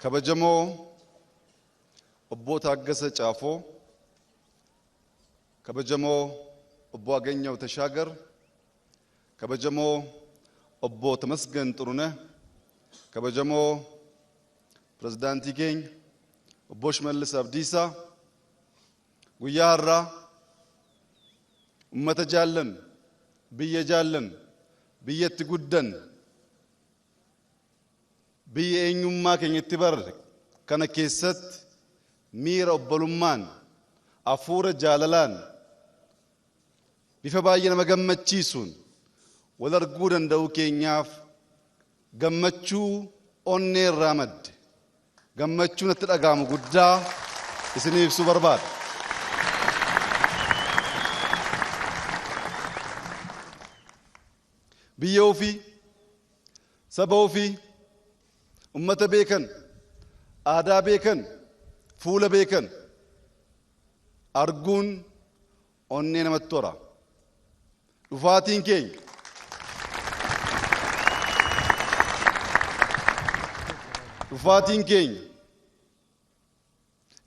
kabajamoo obbo Taaggasee Caafoo, kabajamoo obbo Agenyaw Tashaagar, kabajamoo obbo Tamasgen Xuruneh, kabajamoo pirezidaantii keenya obbo Shimallis Abdiisaa, guyyaa har'aa ummata jaallan, biyya jaallan, biyyatti guddan, biyya eenyummaa keenyatti barre kana keessatti miira obbolummaan, hafuura jaalalaan, bifa baay'ee nama gammachiisuun wal arguu danda'uu keenyaaf gammachuu onnee irraa madde, gammachuu natti dhaga'amu guddaa isiniif ibsuu barbaada. Biyya ofii, saba ofii, ummata beekan, aadaa beekan, fuula beekan arguun onnee namatti tora. Dhufaatiin keenya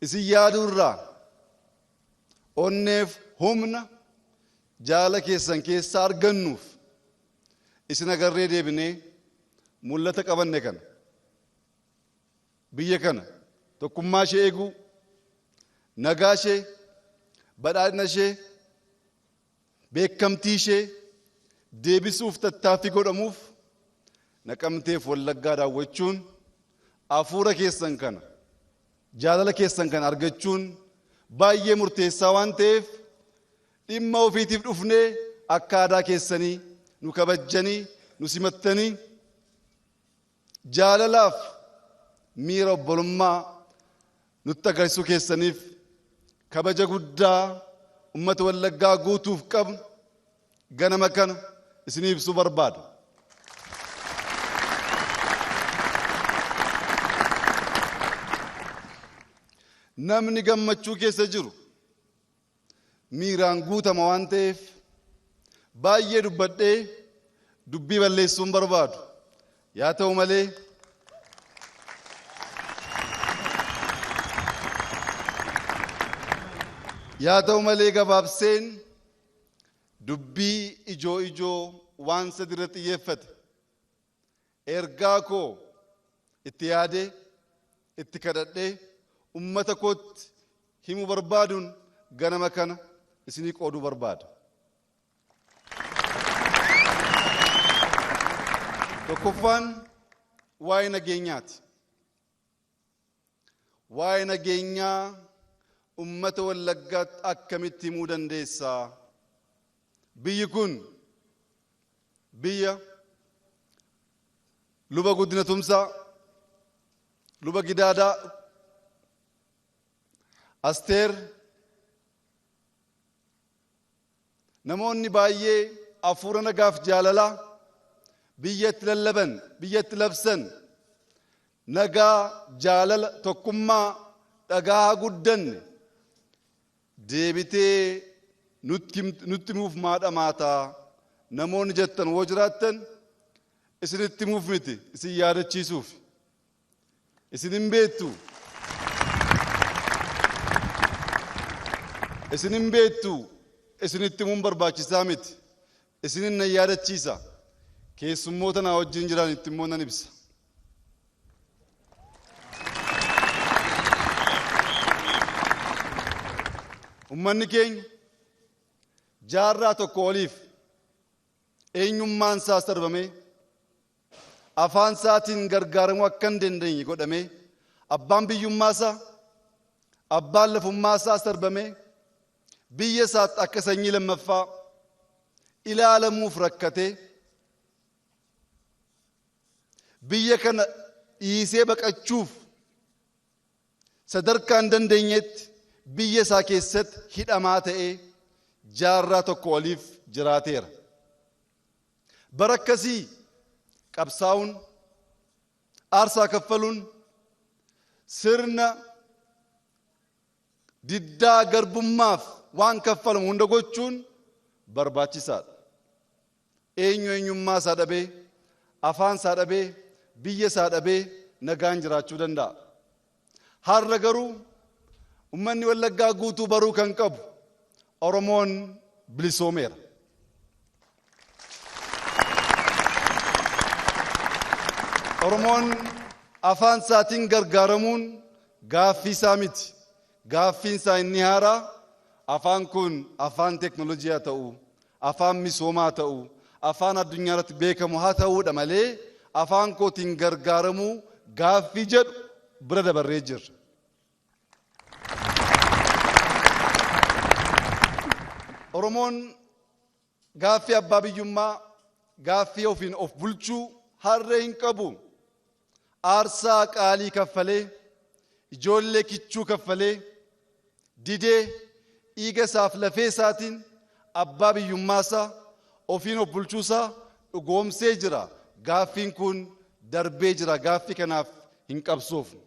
isin yaaduu irraa onneef humna jaala keessan keessaa argannuuf isin agarree deebinee mul'ata qabanne kana, biyya kana tokkummaa ishee eeguu, nagaa ishee, badhaadhina ishee, beekamtii ishee deebisuuf tattaaffii godhamuuf Naqamteef Wallaggaa daawwachuun hafuura keessan kana, jaalala keessan kana argachuun baay'ee murteessaa waan ta'eef dhimma ofiitiif dhufnee akka aadaa keessanii nu kabajjanii, nu simattanii jaalalaaf miira obbolummaa nutti agarsiisuu keessaniif kabaja guddaa ummata Wallaggaa guutuuf qabnu ganama kana isiniif ibsuu barbaada. Namni gammachuu keessa jiru miiraan guutama waan ta'eef baay'ee dubbadhee dubbii balleessuun barbaadu. Yaa ta'u malee gabaabseen dubbii ijoo waan sadi irratti xiyyeeffate ergaa koo itti yaadee itti kadhadhee ummata kootti himuu barbaaduun ganama kana isinii qooduu barbaada. Tokkoffaan waa'ee nageenyaati. Waa'ee nageenyaa ummata Wallaggaatti akkamitti himuu dandeessaa? Biyyi kun biyya luba Guddina Tumsaa, luba Gidaadaa, Asteer, namoonni baay'ee hafuura nagaaf jaalalaa biyyatti lallaban, biyyatti labsan, nagaa, jaalala, tokkummaa dhagaa guddanne deebitee nutti himuuf maadha maataa namoonni jettan woo jiraattan isinitti himuuf miti, isin yaadachiisuuf. Isin hin beektu. Isinitti himuun barbaachisaa miti. Isinin nan yaadachiisa. Keessummoota na wajjin jiran itti immoo nan ibsa. Ummanni keenya jaarraa tokko oliif eenyummaan isaa sarbamee afaan isaatiin gargaaramuu akka hin dandeenye godhamee abbaan biyyummaa isaa, abbaan lafummaa isaa sarbamee biyya isaatti akka sanyii lammaffaa ilaalamuuf rakkatee biyya kana dhiisee baqachuuf sadarkaa hin dandeenyetti biyya isaa keessatti hidhamaa ta'ee jaarraa tokko oliif jiraateera. Bara akkasii qabsaa'uun, aarsaa kaffaluun, sirna diddaa garbummaaf waan kaffalamu hunda gochuun barbaachisaadha. Eenyummaa isaa dhabee, afaan isaa dhabee, biyya isaa dhabee, nagaan jiraachuu danda'a. Har'a garuu ummanni Wallaggaa guutuu baruu kan qabu Oromoon bilisoomeera. Oromoon afaan isaatiin gargaaramuun gaaffii isaa miti. Gaaffiin isaa inni haaraa afaan kun afaan teknoolojii haa ta'u, afaan misoomaa haa ta'u, afaan addunyaa irratti beekamu haa ta'uudha malee afaan kootiin gargaaramuu gaaffii jedhu bira dabarree jirra. Oromoon gaaffii abbaa biyyummaa, gaaffii ofiin of bulchuu harree hin qabu. Aarsaa qaalii kaffalee, ijoollee kichuu kaffalee, didee dhiiga isaaf lafee isaatiin abbaa biyyummaa isaa ofiin of bulchuu isaa dhugoomsee jira. Gaaffiin kun darbee jira. Gaaffii kanaaf hin qabsoofnu.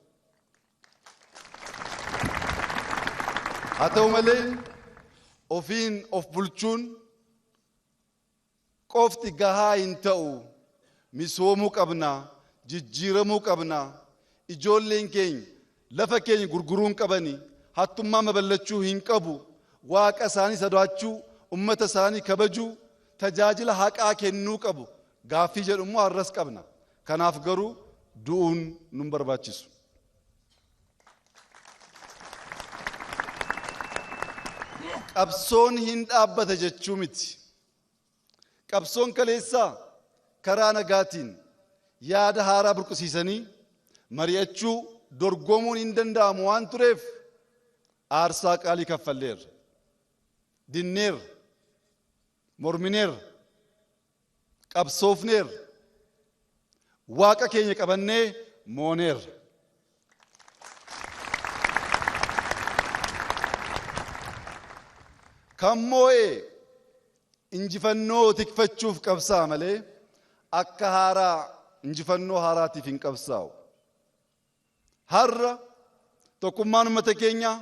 Haa ta'u malee ofiin of bulchuun qofti gahaa hin ta'u. Misoomuu qabna, jijjiiramuu qabna. Ijoolleen keenya lafa keenya gurguruun qabani. Hattummaa mabalachuu hin qabu. Waaqa isaanii sodaachuu, ummata isaanii kabajuu, tajaajila haqaa kennuu qabu. Gaaffii jedhu immoo har'as qabna. Kanaaf garuu du'uun nun barbaachisu. Qabsoon hin dhaabbata jechuu miti. Qabsoon kaleessaa karaa nagaatiin yaada haaraa burqisiisanii mari'achuu dorgomuun hin danda'amu waan tureef aarsaa qaalii kaffalleerra. Dinneerra, mormineerra, qabsoofneerra, waaqa keenya qabannee mooneerra. Kan moo'ee injifannoo tikfachuuf qabsaa malee akka haaraa injifannoo haaraatiif hin qabsaa'u. Har'a tokkummaan uummata keenyaa,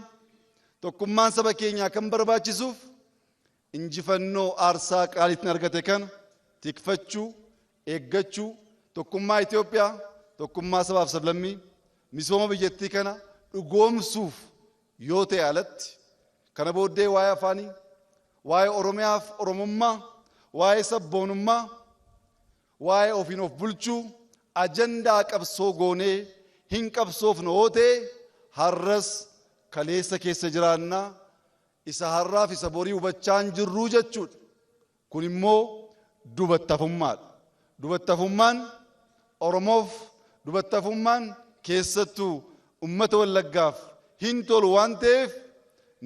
tokkummaan saba keenyaa kan barbaachisuuf injifannoo aarsaa qaaliitiin argate kana tikfachuu, eeggachuu, tokkummaa Itoophiyaa, tokkummaa sabaaf sablammii, misooma biyyattii kana dhugoomsuuf yoo ta'e alatti kana booddee waa'ee afaanii, waa'ee Oromiyaaf Oromummaa, waa'ee sabboonummaa, waa'ee ofiin of bulchuu ajandaa qabsoo goonee hin qabsoofnu yoo ta'e har'as kaleessa keessa jiraannaa isa har'aaf isa borii hubachaa hin jirruu jechuudha. Kun immoo dubattafummaadha. Dubattafummaan Oromoof, dubattafummaan keessattuu ummata Wallaggaaf hin tolu waan ta'eef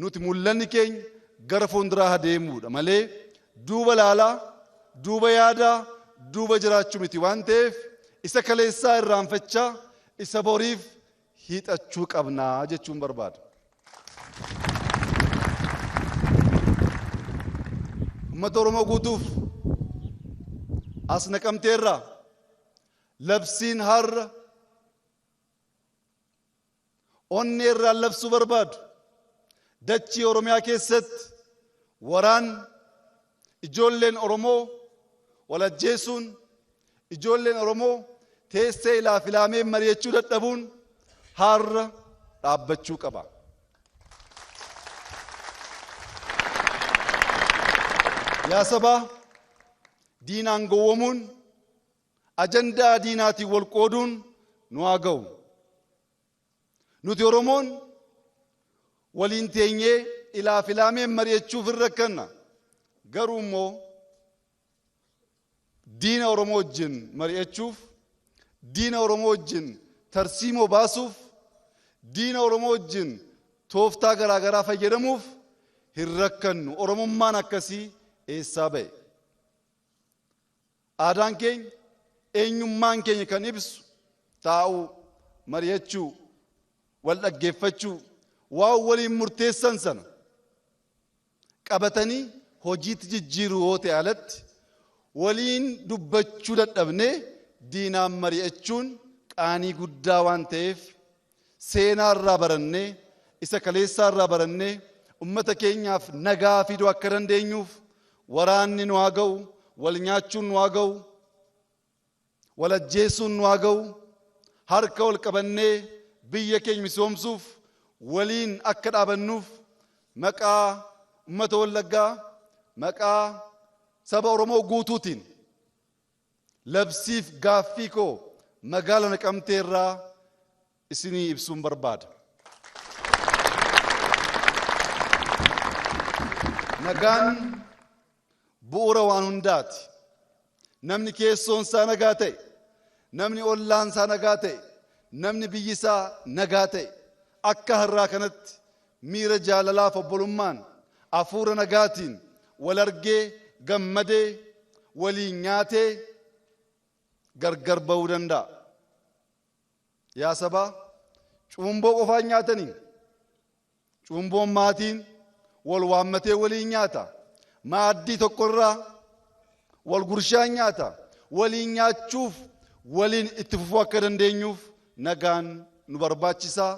nuti mul'anni keenya gara fuulduraa adeemuudha malee duuba laalaa, duuba yaadaa, duuba jiraachuu miti waan ta'eef isa kaleessaa irraanfachaa isa boriif hiixachuu qabnaa jechuun barbaada. Ummata Oromoo guutuuf as Naqamteerraa labsiin har'a onneerraa labsuu barbaadu. Dachii Oromiyaa keessatti waraan ijoolleen Oromoo walajjeesuun, ijoolleen Oromoo teessee ilaafilaamee mari'achuu dadhabuun har'a dhaabbachuu qaba. Yaa sabaa, diinaan gowwomuun, ajandaa diinaatiin wal qooduun nu haa ga'u. Nuti Oromoon waliin teenyee ilaafilaamee mari'achuuf hin rakkanna. Garuu immoo diina Oromoo wajjin mari'achuuf, diina Oromoo wajjin tarsiimoo baasuuf, diina Oromoo wajjin tooftaa garaagaraa fayyadamuuf hin rakkannu. Oromummaan akkasii eessaa ba'e? Aadaan keenya, eenyummaan keenya kan ibsu taa'uu, mari'achuu, wal dhaggeeffachuu, waan waliin murteessan sana qabatanii hojiitti jijjiiruu yoo ta'e alatti waliin dubbachuu dadhabnee diinaan mari'achuun qaanii guddaa waan ta'eef seenaa irraa barannee, isa kaleessaa irraa barannee ummata keenyaaf nagaa fiduu akka dandeenyuuf waraanni nu haa ga'u, wal nyaachuun nu haa ga'u, wal ajjeesuun nu haa ga'u, harka ol qabannee biyya keenya misoomsuuf waliin akka dhaabannuuf maqaa uummata Wallaggaa maqaa saba Oromoo guutuutiin labsiif gaaffii koo magaalaa Naqamtee irraa isinii ibsuun barbaada. Nagaan bu'uura waan hundaati. Namni keessoon isaa nagaa ta'e, namni ollaan isaa nagaa ta'e, namni biyyi isaa nagaa ta'e akka har'aa kanatti miira jaalalaaf obbolummaan hafuura nagaatiin wal argee gammadee waliin nyaatee gargar ba'uu danda'a. Yaa sabaa cuumboo qofaan nyaatanii cuumboon maatiin wal waammatee waliin nyaata. Maaddii tokkorraa wal gurshaan nyaata. Waliin nyaachuuf waliin itti fufuu akka dandeenyuuf nagaan nu barbaachisaa.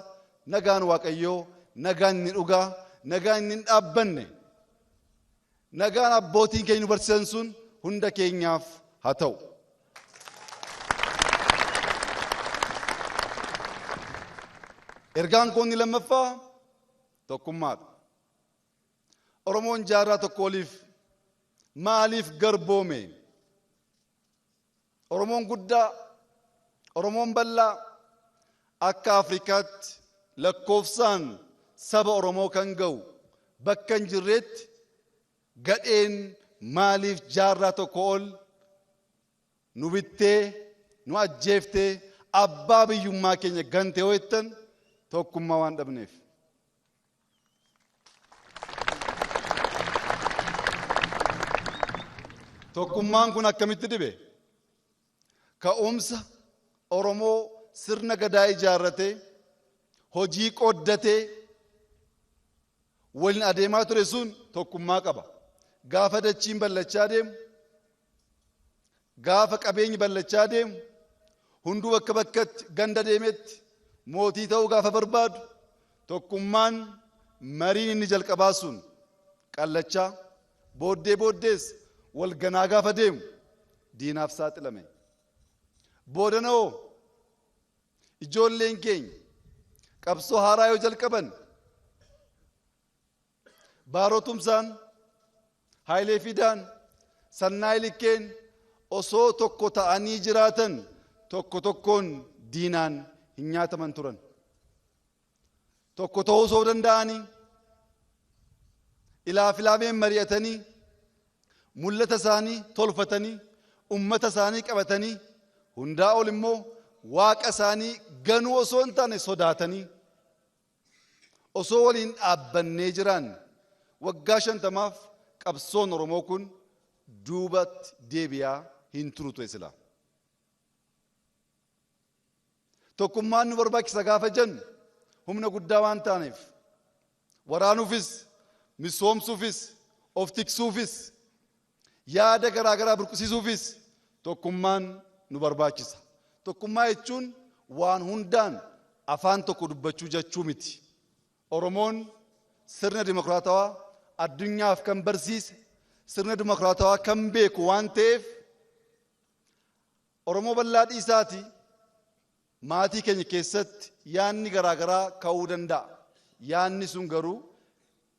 Nagaan Waaqayyoo, nagaan inni dhugaa, nagaan inni hin dhaabbanne, nagaan abbootiin keenya nu barsiisan sun hunda keenyaaf haa ta'u. Ergaan koo inni lammaffaa tokkummaadha. Oromoon jaarraa tokko oliif maaliif garboome? Oromoon guddaa, Oromoon bal'aa akka Afrikaatti lakkoofsaan saba Oromoo kan ga'u bakka hin jirreetti gadheen maaliif jaarraa tokko ol nu bittee nu ajjeeftee abbaa biyyummaa keenya gante yoo jettan tokkummaa waan dhabneef. Tokkummaan kun akkamitti dhibe? Ka'umsa Oromoo sirna gadaa ijaarratee hojii qooddatee waliin adeemaa ture sun tokkummaa qaba. Gaafa dachiin ballachaa deemu, gaafa qabeenyi ballachaa deemu, hunduu bakka bakkatti ganda deemetti mootii ta'uu gaafa barbaadu tokkummaan mariin inni jalqabaa sun qallachaa booddees wal ganaa gaafa deemu diinaaf saaxilame. Boodanoo ijoolleen keenya qabsoo haaraa yoo jalqaban Baarotumsaan, Haayilee Fidaan, Sannaay Likkeen osoo tokko ta'anii jiraatan tokko tokkoon diinaan hin nyaataman turan. Tokko ta'uu osoo danda'anii ilaafilaameen mari'atanii mul'ata isaanii tolfatanii ummata isaanii qabatanii hundaa ol immoo waaqa isaanii ganuu osoo hin taane sodaatanii osoo waliin dhaabbannee jiran waggaa 50 qabsoon Oromoo kun duubatti deebi'aa hin turu ture sila. Tokkummaan nu barbaachisa gaafa jennu humna guddaa waan taaneef waraanuufis misoomsuufis of tiksuufis yaada garaagaraa burqisiisuufis tokkummaan nu barbaachisa. Tokkummaa jechuun waan hundaan afaan tokko dubbachuu jechuu miti. Oromoon sirna dimokiraatawaa addunyaaf kan barsiise sirna dimokiraatawaa kan beeku waan ta'eef Oromoo bal'aa dhiisaati maatii keenya keessatti yaanni garaagaraa ka'uu danda'a. Yaanni sun garuu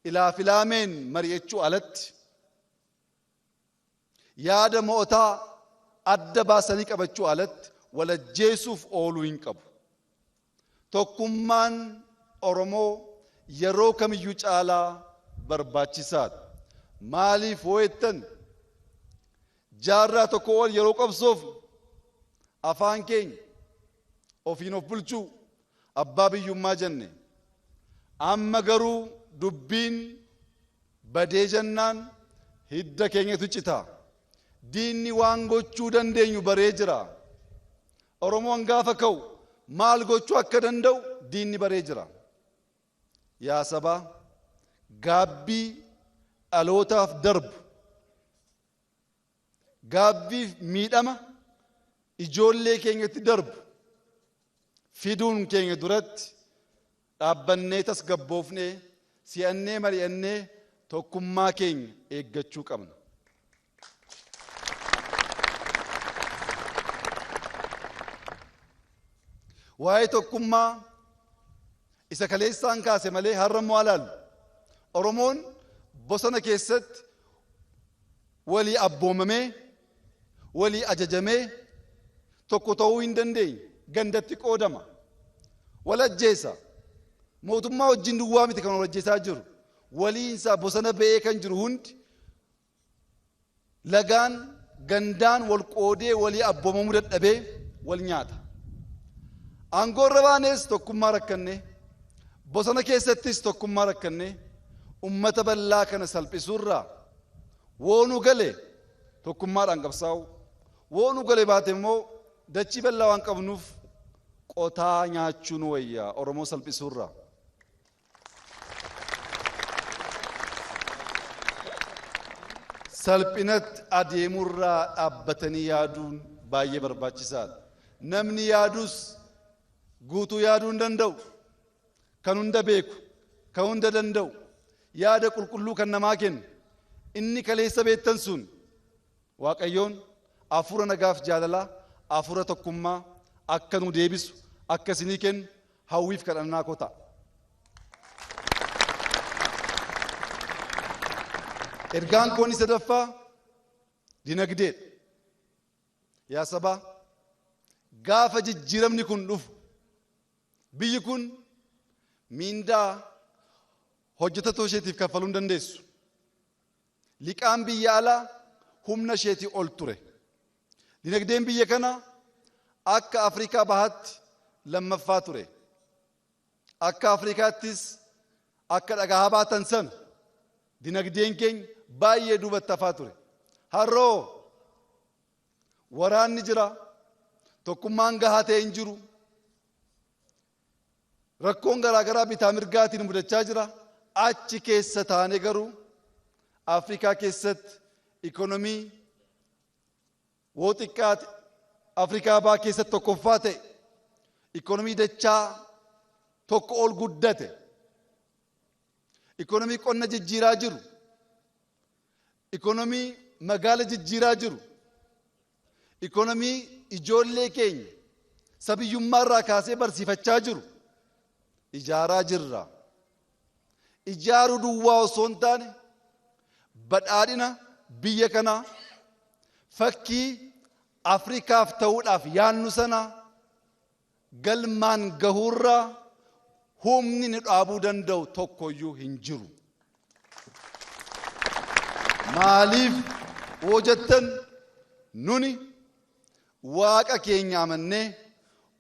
ilaafilaameen mari'achuu alatti yaada mo'otaa adda baasanii qabachuu alatti walajjeesuuf ooluu hin qabu. Tokkummaan Oromoo yeroo kamiyyuu caalaa barbaachisaadha. Maaliif hoo'ettan jaarraa tokko ol yeroo qabsoof afaan keenya ofiin of bulchuu abbaa biyyummaa jenne. Amma garuu dubbiin badee jennaan hidda keenyatu cita. Diinni waan gochuu dandeenyu baree jira. Oromoon gaafa ka'u maal gochuu akka danda'u diinni baree jira. Yaa sabaa gaabbii dhalootaaf darbu gaabbiif miidhama ijoollee keenyatti darbu fiduun keenya duratti dhaabbannee tasgabboofnee si'annee mari'annee tokkummaa keenya eeggachuu qabna. waa'ee tokkummaa isa kaleessaan kaase malee har'ammoo alaalu. Oromoon bosona keessatti walii abboomamee walii ajajamee tokko ta'uu hin dandeenye gandatti qoodama wal ajjeesa. Mootummaa wajjin duwwaa miti kan wal ajjeesaa jiru waliinsaa bosona ba'ee kan jiru hundi lagaan gandaan wal qoodee walii abboomamuu dadhabee wal nyaata. Aangoo irra baanes tokkummaa rakkanne bosona keessattis tokkummaa rakkanne ummata bal'aa kana salphisuurraa woonu gale tokkummaadhaan qabsaa'u woonu gale baate immoo dachii bal'aa waan qabnuuf qotaa nyaachuun wayyaa Oromoo salphisuurraa. Salphinatti adeemurraa dhaabbatanii yaaduun baay'ee barbaachisaadha. Namni yaadus guutuu yaaduu hin danda'u. Kan hunda beeku, kan hunda danda'u, yaada qulqulluu kan namaa kennu inni kaleessa beektan sun Waaqayyoon hafuura nagaaf jaalalaa, hafuura tokkummaa akka nu deebisu akka isinii kennu hawwiif kadhannaa koo ta'a. Ergaan koon sadaffaa dinagdeedha. Yaa sabaa gaafa jijjiiramni kun dhufu biyyi kun miindaa hojjetatoo isheetiif kaffaluu hin dandeessu. Liqaan biyya alaa humna isheetii ol ture. Dinagdeen biyya kana akka Afrikaa bahaatti lammaffaa ture. Akka Afrikaattis akka dhagaa baatan sana dinagdeen keenya baay'ee duubatti hafaa ture. Har'oo waraanni jira, tokkummaan gahaa ta'e hin jiru. Rakkoon garaagaraa bitaa mirgaatiin mudachaa jira. Achi keessa taane garuu Afrikaa keessatti ikonomii woo xiqqaate Afrikaa bahaa keessatti tokkoffaa ta'e ikonomii dachaa tokko ol guddate ikonomii qonna jijjiiraa jiru ikonomii magaala jijjiiraa jiru ikonomii ijoollee keenya sabiyyummaa irraa kaasee barsiifachaa jiru ijaaraa jirra. Ijaaruu duwwaa osoo hin taane badhaadhina biyya kanaa fakkii Afrikaaf ta'uudhaaf yaannu sana galmaan gahuurraa humni nu dhaabuu danda'u tokkoyyuu hin jiru. Maaliif woo jettan nuni waaqa keenya amannee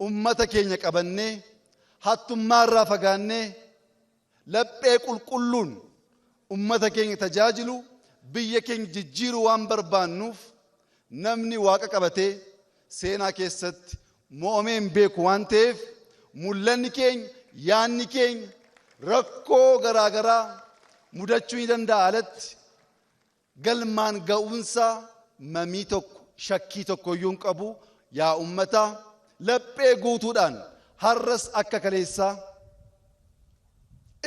ummata keenya qabannee hattummaa irraa fagaannee laphee qulqulluun ummata keenya tajaajilu biyya keenya jijjiiruu waan barbaannuuf namni waaqa qabatee seenaa keessatti mo'amee hin beeku waan ta'eef mul'anni keenya yaanni keenya rakkoo garaagaraa mudachuu ni danda'a alatti galmaan ga'uunsaa mamii tokko shakkii tokko iyyuu hin qabu. Yaa ummata laphee guutuudhaan har'as akka kaleessaa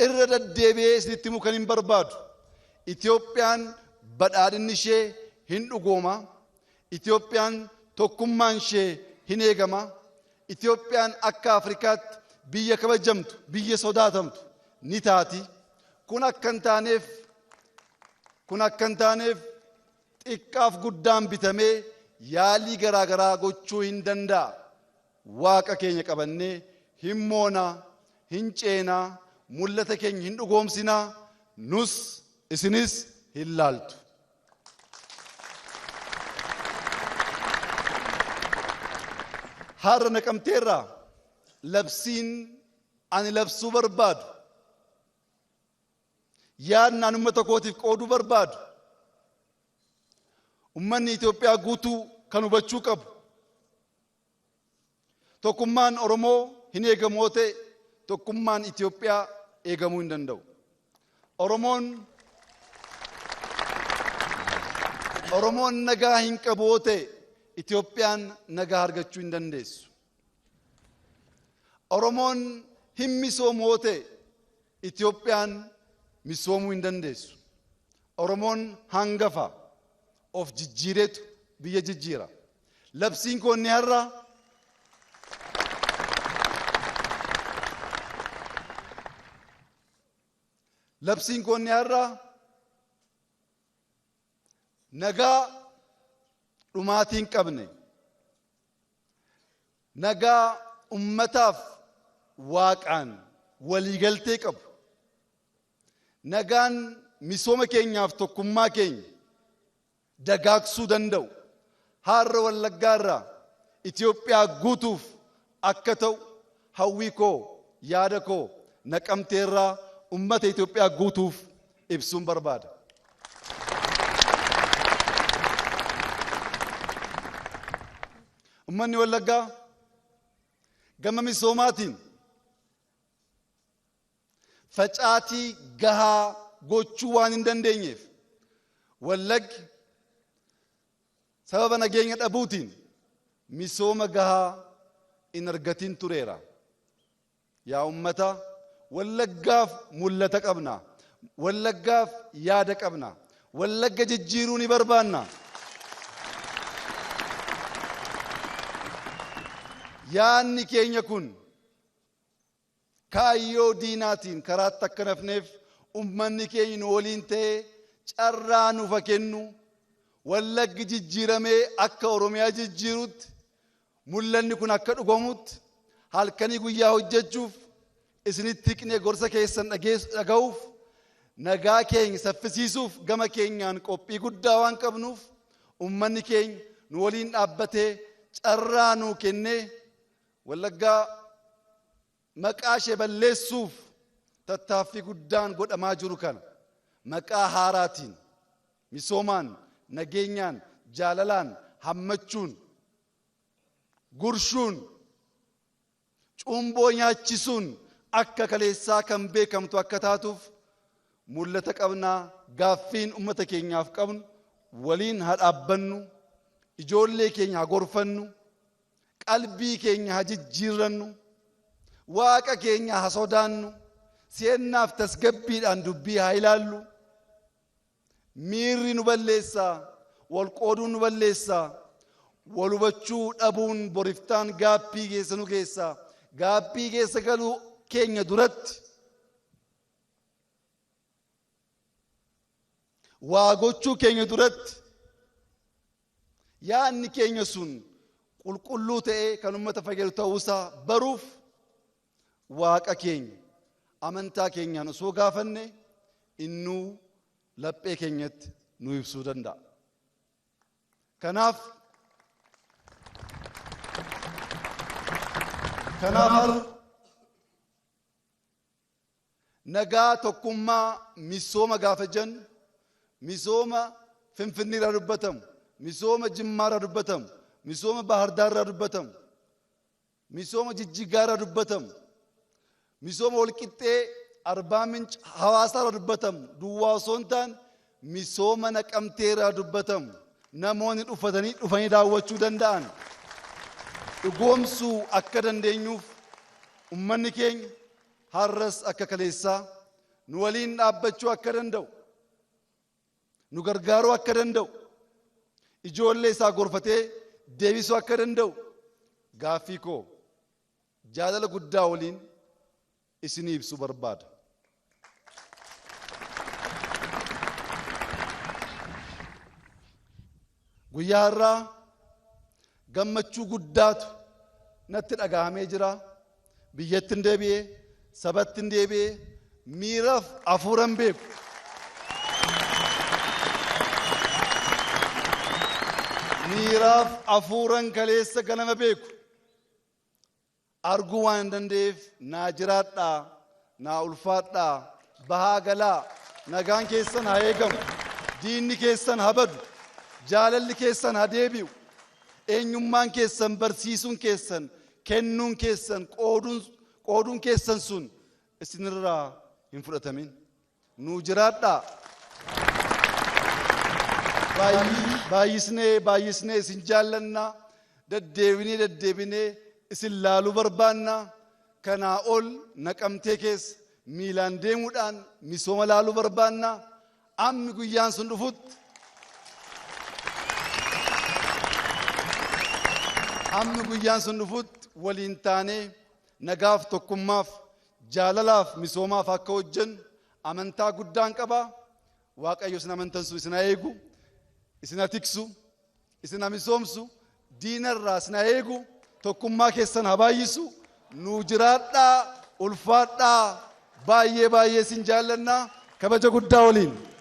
irra deddeebi'ee isinitti himuu kan hin barbaadu. Itoophiyaan badhaadhinni ishee hin dhugooma. Itoophiyaan tokkummaan ishee hin eegama. Itoophiyaan akka Afrikaatti biyya kabajamtu, biyya sodaatamtu ni taati. Kun akka hin taaneef xiqqaaf guddaan bitamee yaalii garaagaraa gochuu hin danda'a. Waaqa keenya qabannee hin moonaa, hin ceenaa, mul'ata keenya hin dhugoomsinaa, nus isinis hin laaltu. Har'a Naqamteerraa labsiin ani labsuu barbaadu yaadnaan uummata kootiif qooduu barbaadu ummanni Itoophiyaa guutuu kan hubachuu qabu. Tokkummaan Oromoo hin eegamu yoo ta'e tokkummaan Itoophiyaa eegamuu hin danda'u. Oromoon nagaa hin qabu yoo ta'e Itoophiyaan nagaa argachuu hin dandeessu. Oromoon hin misoomu yoo ta'e Itoophiyaan misoomuu hin dandeessu. Oromoon hangafa of jijjiiretu biyya jijjiira. Labsiin koonni har'a labsiin koonni har'a nagaa dhumaatiin qabne nagaa ummataaf waaqaan waliigaltee qabu nagaan misooma keenyaaf tokkummaa keenya dagaagsuu danda'u har'a Wallaggaa irraa Itoophiyaa guutuuf akka ta'u hawwii koo yaada koo Naqamtee irraa ummata Itoophiyaa guutuuf ibsuun barbaada. Ummanni Wallaggaa gama misoomaatiin facaatii gahaa gochuu waan hin dandeenyeef Wallaggi sababa nageenya dhabuutiin misooma gahaa hin argatin tureera. Yaa ummata Wallaggaaf mul'ata qabna. Wallaggaaf yaada qabna. Wallagga jijjiiruu ni barbaanna. Yaanni keenya kun kaayyoo diinaatiin karaatti akka nafneef ummanni keenya nu waliin ta'ee carraa nuuf kennu Wallaggi jijjiiramee akka Oromiyaa jijjiirutti mul'anni kun akka dhugomutti halkanii guyyaa hojjechuuf isinitti hiqnee gorsa keessan dhaga'uuf nagaa keenya saffisiisuuf gama keenyaan qophii guddaa waan qabnuuf ummanni keenya nu waliin dhaabbatee carraa nuu kennee Wallaggaa maqaa ishee balleessuuf tattaaffii guddaan godhamaa jiru kana maqaa haaraatiin misoomaan nageenyaan jaalalaan hammachuun gurshuun cumboo nyaachisuun akka kaleessaa kan beekamtu akka taatuuf mul'ata qabnaa gaaffiin ummata keenyaaf qabnu waliin haa dhaabbannu ijoollee keenya haa gorfannu qalbii keenya haa jijjiirrannu waaqa keenya haa sodaannu seennaaf tasgabbiidhaan dubbii haa ilaallu miirri nu balleessaa wal qooduu nu balleessaa wal hubachuu dhabuun boriftaan gaaffii keessa nu keessaa gaaffii keessa galuu keenya duratti waa gochuu keenya duratti yaanni keenya sun qulqulluu ta'ee kan ummata fayyadu ta'uusaa baruuf waaqa keenya amantaa keenyaan osoo gaafanne innuu laphee keenyatti nu ibsuu danda'a. Kanaaf nagaa tokkummaa misooma gaafa jennu misooma Finfinnee irraa dubbatamu misooma Jimmaa irraa dubbatamu misooma Bahar Daar irraa dubbatamu misooma Jijjigaa irraa dubbatamu misooma Walqixxee Arbaa Minch Hawaasaa irraa dubbatamu duwwaa osoo hin taane misooma Naqamtee irraa dubbatamu namoonni dhufanii daawwachuu danda'an dhugoomsuu akka dandeenyuuf ummanni keenya har'as akka kaleessaa nu waliin dhaabbachuu akka danda'u nu gargaaruu akka danda'u ijoollee isaa gorfatee deebisuu akka danda'u gaaffii koo jaalala guddaa waliin isinii ibsuu barbaada. Guyyaa har'aa gammachuu guddaatu natti dhaga'amee jira. Biyyatti hin deebi'ee sabatti hin deebi'ee miiraaf hafuuran beeku. Miiraaf hafuuran kaleessa ganama beeku. Arguu waan hin danda'eef naa jiraadhaa, naa ulfaadhaa, bahaa galaa, nagaan keessan haa eegamu, diinni keessan haa badu, jaalalli keessan haa deebi'u, eenyummaan keessan barsiisuun keessan, kennuun keessan, qooduun keessan sun isinirraa hin fudhatamin. Nuu jiraadhaa. Baay'isnee isin jaallannaa, deddeebinee isin laaluu barbaannaa. Kanaa ol Naqamtee keessa miilaan deemuudhaan misooma laaluu barbaannaa. Ammi guyyaan sun dhufutti waliin taanee nagaaf tokkummaaf jaalalaaf misoomaaf akka hojjennu amantaa guddaan qaba. Waaqayyo isin amantansu isin eegu, isin tiksu, isin misoomsu, diinarraa isin eegu, tokkummaa keessan haa baay'isu. Nu jiraadhaa, ulfaadhaa, baay'ee isin jaallanna. Kabaja guddaa waliin.